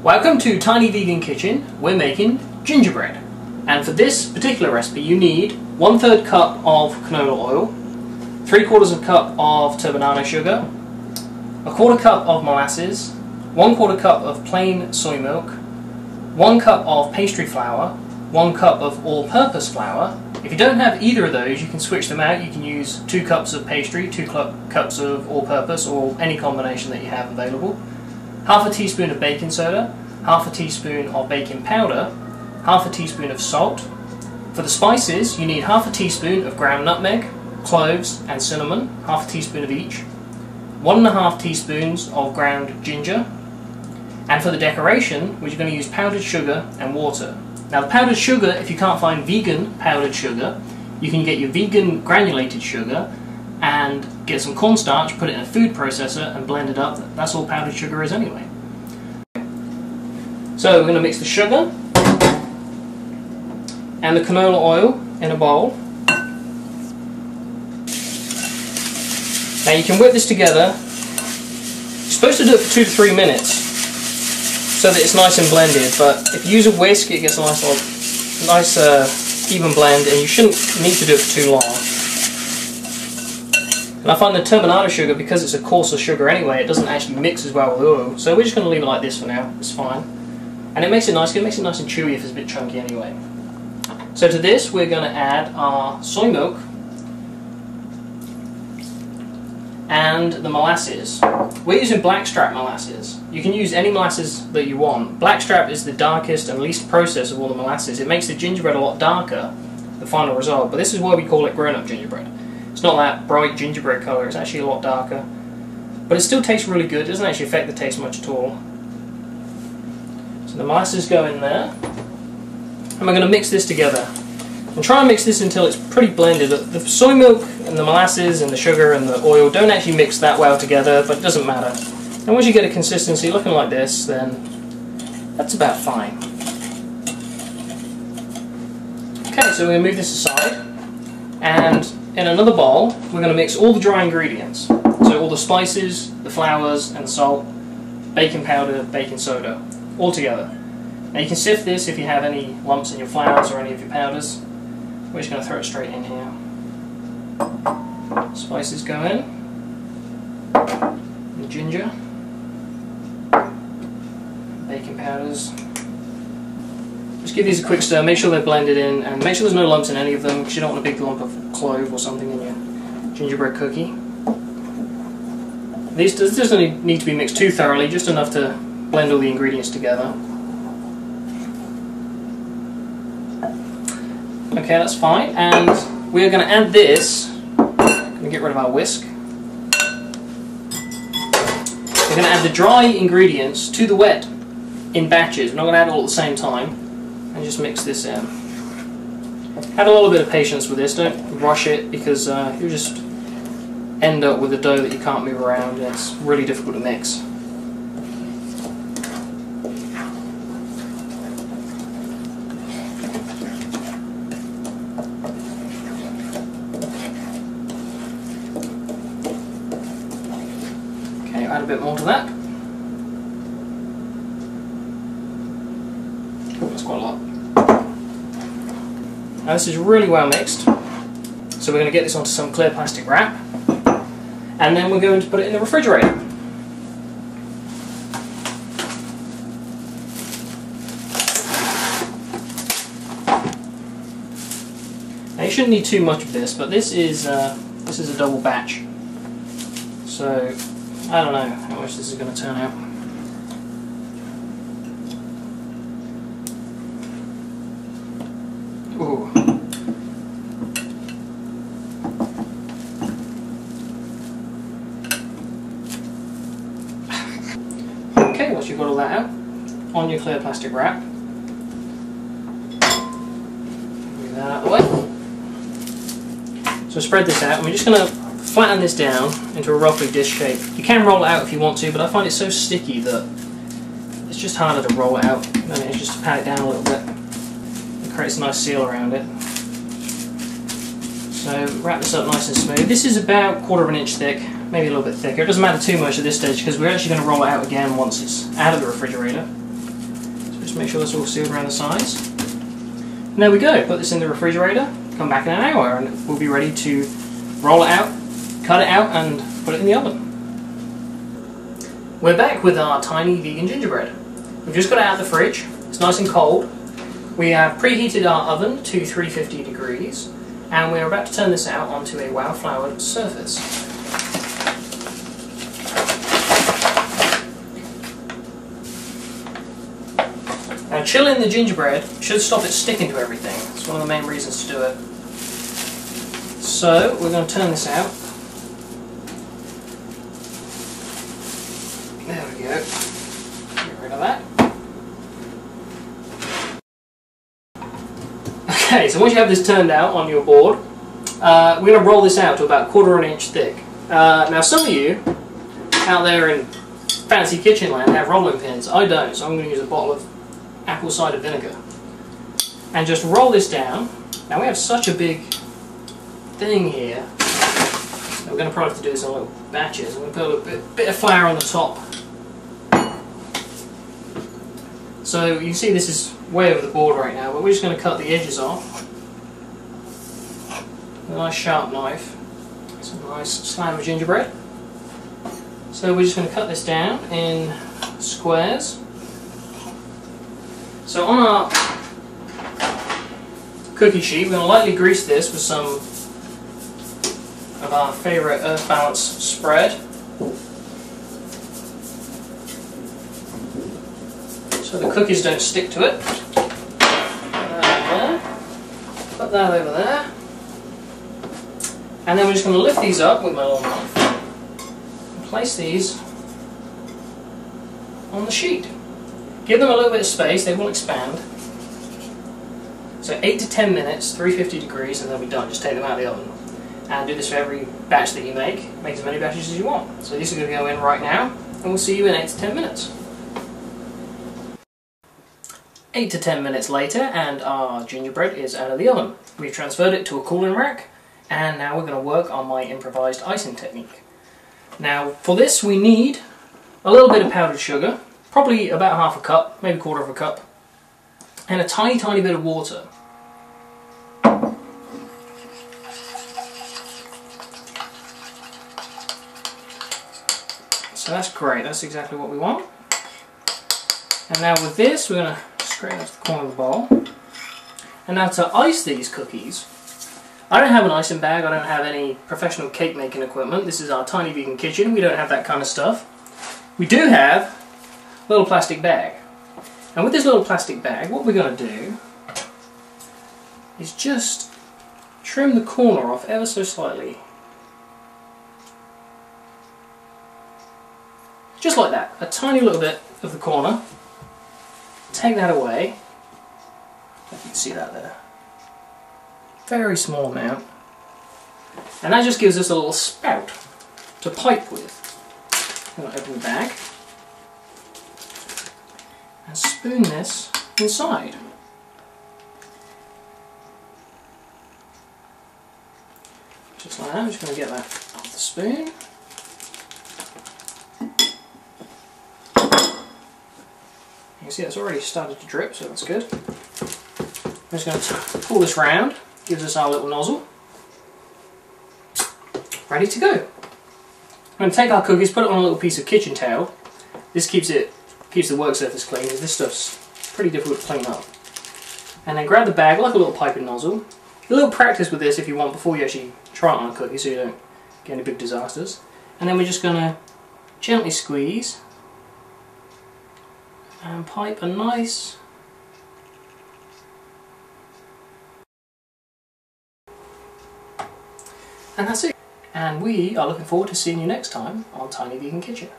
Welcome to Tiny Vegan Kitchen. We're making gingerbread. And for this particular recipe you need 1/3 cup of canola oil, 3/4 cup of turbinado sugar, 1/4 cup of molasses, 1/4 cup of plain soy milk, 1 cup of pastry flour, 1 cup of all-purpose flour. If you don't have either of those, you can switch them out. You can use 2 cups of pastry, 2 cups of all-purpose, or any combination that you have available. Half a teaspoon of baking soda, half a teaspoon of baking powder, half a teaspoon of salt. For the spices, you need half a teaspoon of ground nutmeg, cloves and cinnamon, half a teaspoon of each, 1½ teaspoons of ground ginger, and for the decoration, we're going to use powdered sugar and water. Now the powdered sugar, if you can't find vegan powdered sugar, you can get your vegan granulated sugar and get some cornstarch, put it in a food processor and blend it up. That's all powdered sugar is anyway. So we're going to mix the sugar and the canola oil in a bowl. Now you can whip this together. You're supposed to do it for 2 to 3 minutes so that it's nice and blended, but if you use a whisk it gets a nice even blend, and you shouldn't need to do it for too long. And I find the turbinado sugar, because it's a coarser sugar anyway, it doesn't actually mix as well with oil, so we're just going to leave it like this for now. It's fine. And it makes it nice and chewy if it's a bit chunky anyway. So to this we're going to add our soy milk and the molasses. We're using blackstrap molasses. You can use any molasses that you want. Blackstrap is the darkest and least processed of all the molasses. It makes the gingerbread a lot darker, the final result, but this is why we call it grown-up gingerbread. It's not that bright gingerbread colour, it's actually a lot darker. But it still tastes really good, it doesn't actually affect the taste much at all. So the molasses go in there, and we're going to mix this together. And try and mix this until it's pretty blended. The soy milk and the molasses and the sugar and the oil don't actually mix that well together, but it doesn't matter. And once you get a consistency looking like this, then that's about fine. Okay, so we're going to move this aside, and in another bowl we're going to mix all the dry ingredients. So all the spices, the flours and the salt, baking powder, baking soda, all together. Now you can sift this if you have any lumps in your flours or any of your powders. We're just going to throw it straight in here. Spices go in. The ginger. Baking powders. Just give these a quick stir, make sure they're blended in, and make sure there's no lumps in any of them, because you don't want a big lump of clove or something in your gingerbread cookie. This doesn't need to be mixed too thoroughly, just enough to blend all the ingredients together. Okay, that's fine, and we're going to add this. I'm going to get rid of our whisk. We're going to add the dry ingredients to the wet in batches. We're not going to add it all at the same time, and just mix this in. Have a little bit of patience with this, don't rush it, because you'll just end up with a dough that you can't move around, and it's really difficult to mix. Add a bit more to that. Oh, that's quite a lot. Now this is really well mixed, so we're going to get this onto some clear plastic wrap, and then we're going to put it in the refrigerator. Now you shouldn't need too much of this, but this is a double batch, so I don't know how much this is going to turn out. Ooh. Okay, once you've got all that out, on your clear plastic wrap, move that out of the way. So spread this out, and we're just going to flatten this down into a roughly dish shape. You can roll it out if you want to, but I find it so sticky that it's just harder to roll it out. I mean, it's just to pat it down a little bit. It creates a nice seal around it. So wrap this up nice and smooth. This is about 1/4 inch thick, maybe a little bit thicker. It doesn't matter too much at this stage because we're actually going to roll it out again once it's out of the refrigerator. Just make sure that's all sealed around the sides. And there we go. Put this in the refrigerator, come back in an hour, and we'll be ready to roll it out, cut it out, and put it in the oven. We're back with our tiny vegan gingerbread. We've just got it out of the fridge. It's nice and cold. We have preheated our oven to 350 degrees, and we're about to turn this out onto a well floured surface. Now, chilling the gingerbread should stop it sticking to everything. It's one of the main reasons to do it. So we're going to turn this out. There we go. Get rid of that. Okay, so once you have this turned out on your board, we're going to roll this out to about 1/4 inch thick. Now, some of you out there in fancy kitchen land have rolling pins. I don't, so I'm going to use a bottle of apple cider vinegar and just roll this down. Now, we have such a big thing here. So we're going to probably have to do this in little batches. I'm going to put a bit of flour on the top. So you can see this is way over the board right now, but we're just going to cut the edges off with a nice sharp knife. Some nice slam of gingerbread. So we're just going to cut this down in squares. So on our cookie sheet, we're going to lightly grease this with some of our favourite Earth Balance spread. So the cookies don't stick to it. Put that over there. And then we're just going to lift these up with my little knife and place these on the sheet. Give them a little bit of space, they will expand. So 8 to 10 minutes, 350 degrees, and they'll be done. Just take them out of the oven. And do this for every batch that you make. Make as many batches as you want. So these are going to go in right now, and we'll see you in 8 to 10 minutes. 8 to 10 minutes later, and our gingerbread is out of the oven. We've transferred it to a cooling rack, and now we're going to work on my improvised icing technique. Now, for this we need a little bit of powdered sugar, probably about 1/2 cup, maybe 1/4 cup, and a tiny, tiny bit of water. So that's great, that's exactly what we want. And now with this, we're going to scrape that to the corner of the bowl. And now to ice these cookies, I don't have an icing bag, I don't have any professional cake making equipment. This is our tiny vegan kitchen, we don't have that kind of stuff. We do have a little plastic bag. And with this little plastic bag, what we're going to do is just trim the corner off ever so slightly. Just like that, a tiny little bit of the corner. Take that away. If you can see that there. Very small amount. And that just gives us a little spout to pipe with. I'm going to open the bag and spoon this inside. Just like that, I'm just going to get that off the spoon. You can see it's already started to drip, so that's good. I'm just going to pull this round, gives us our little nozzle. Ready to go. I'm going to take our cookies, put it on a little piece of kitchen towel. This keeps the work surface clean, because this stuff's pretty difficult to clean up. And then grab the bag like a little piping nozzle. A little practice with this if you want before you actually try it on a cookie, so you don't get any big disasters. And then we're just going to gently squeeze and pipe a nice and that's it. And we are looking forward to seeing you next time on Tiny Vegan Kitchen.